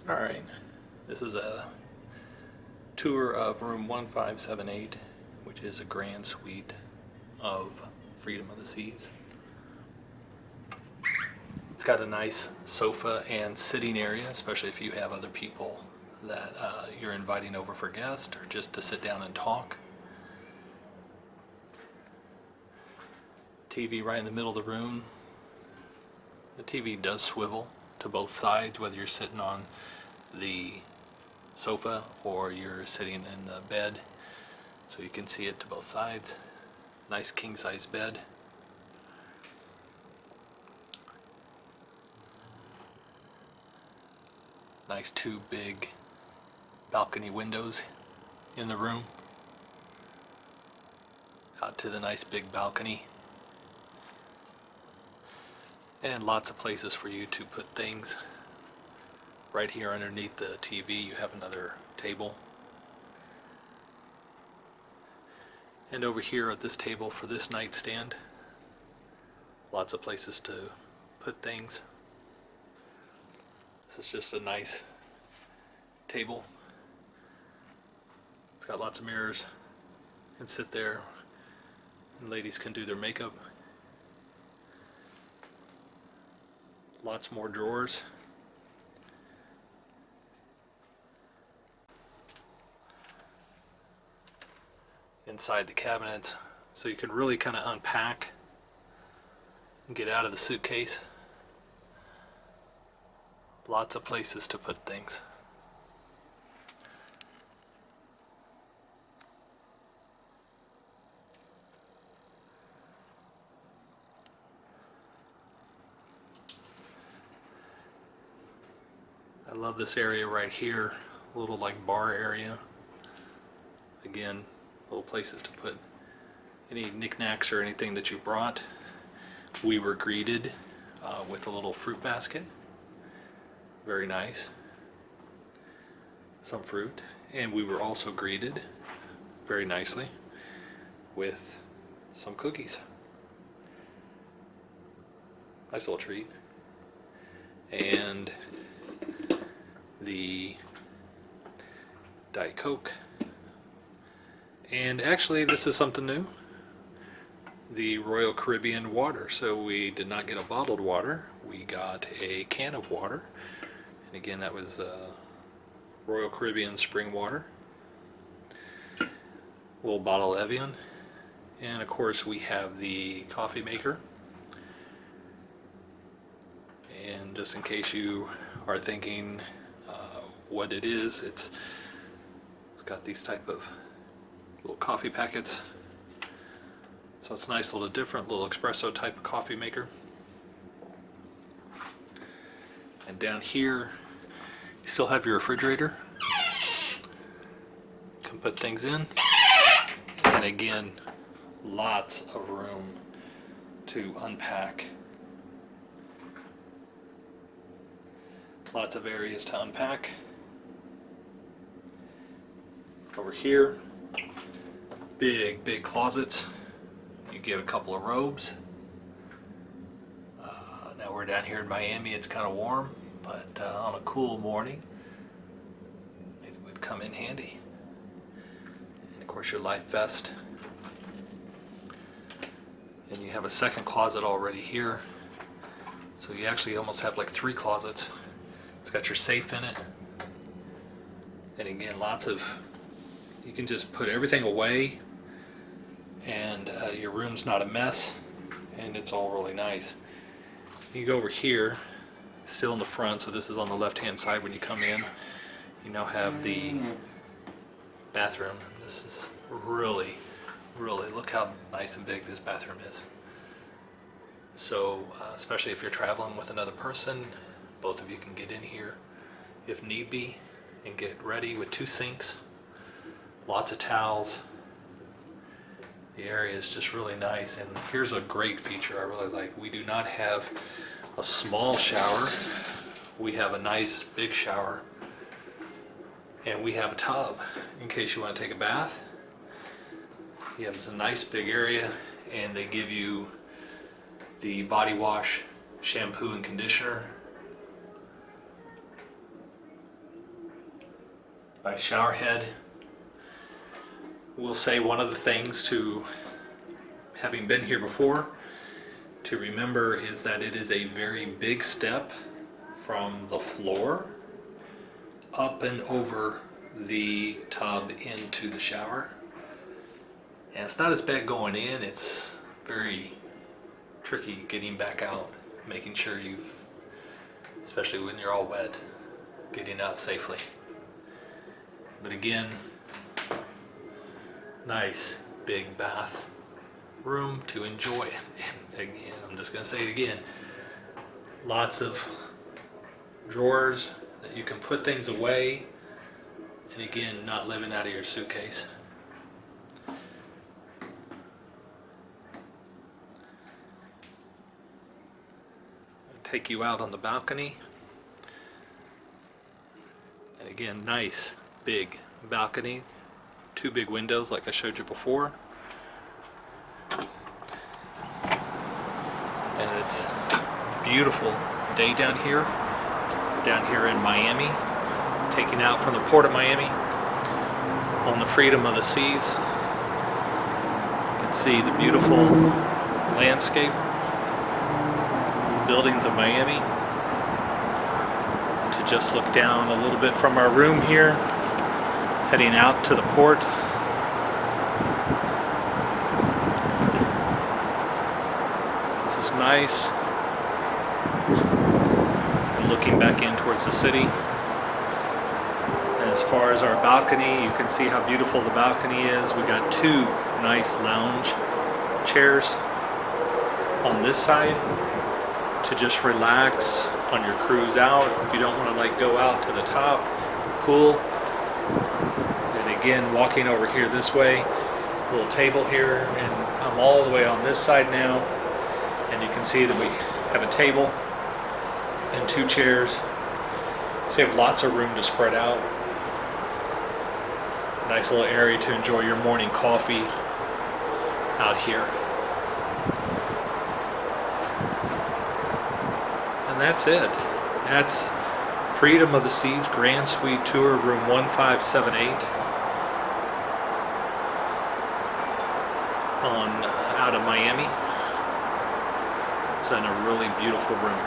Alright, this is a tour of room 1578, which is a grand suite of Freedom of the Seas. It's got a nice sofa and sitting area, especially if you have other people that you're inviting over for guests or just to sit down and talk. TV right in the middle of the room. The TV does swivel to both sides, whether you're sitting on the sofa or you're sitting in the bed, so you can see it to both sides. Nice king size bed. Nice two big balcony windows in the room out to the nice big balcony, and lots of places for you to put things. Right here underneath the TV you have another table, and over here at this table for this nightstand, lots of places to put things. This is just a nice table. It's got lots of mirrors. You can sit there and ladies can do their makeup. Lots more drawers. Inside the cabinets, so you can really kind of unpack and get out of the suitcase. Lots of places to put things. I love this area right here, a little like bar area. Again, little places to put any knickknacks or anything that you brought. We were greeted with a little fruit basket. Very nice. Some fruit. And we were also greeted very nicely with some cookies. Nice little treat. And the Diet Coke. And actually this is something new. The Royal Caribbean water. So we did not get a bottled water. We got a can of water. And again, that was Royal Caribbean spring water. A little bottle of Evian. And of course we have the coffee maker. And just in case you are thinking what it is, it's got these type of little coffee packets. So it's a nice little different little espresso type of coffee maker. And down here you still have your refrigerator. You can put things in. And again, lots of room to unpack. Lots of areas to unpack. Over here, big closets. You get a couple of robes. Now we're down here in Miami, it's kind of warm, but on a cool morning it would come in handy. And of course your life vest. And you have a second closet already here, so you actually almost have like 3 closets. It's got your safe in it, and again, lots of, you can just put everything away and your room's not a mess, and it's all really nice. You go over here, still in the front, so this is on the left hand side when you come in. You now have the bathroom. This is really, look how nice and big this bathroom is. So especially if you're traveling with another person, both of you can get in here if need be and get ready with 2 sinks, lots of towels. The area is just really nice, and here's a great feature I really like. We do not have a small shower. We have a nice big shower, and we have a tub in case you want to take a bath. You have a nice big area, and they give you the body wash, shampoo and conditioner. Nice shower head. We'll say one of the things to, having been here before, to remember is that it is a very big step from the floor up and over the tub into the shower. And it's not as bad going in, it's very tricky getting back out, making sure you've, especially when you're all wet, getting out safely. But again, nice big bath room to enjoy. And again, I'm just gonna say it again, lots of drawers that you can put things away, and again, not living out of your suitcase. Take you out on the balcony, and again, nice big balcony, 2 big windows like I showed you before, and it's a beautiful day down here in Miami, taking out from the port of Miami on the freedom of the seas. You can see the beautiful landscape, buildings of Miami. To just look down a little bit from our room here, heading out to the port. This is nice. And looking back in towards the city. And as far as our balcony, you can see how beautiful the balcony is. We got 2 nice lounge chairs on this side to just relax on your cruise out if you don't want to like go out to the top pool. And again, walking over here this way, little table here, and I'm all the way on this side now, and you can see that we have a table and 2 chairs, so you have lots of room to spread out. Nice little area to enjoy your morning coffee out here. And that's it. That's Freedom of the Seas Grand Suite Tour, room 1578 out of Miami. It's in a really beautiful room.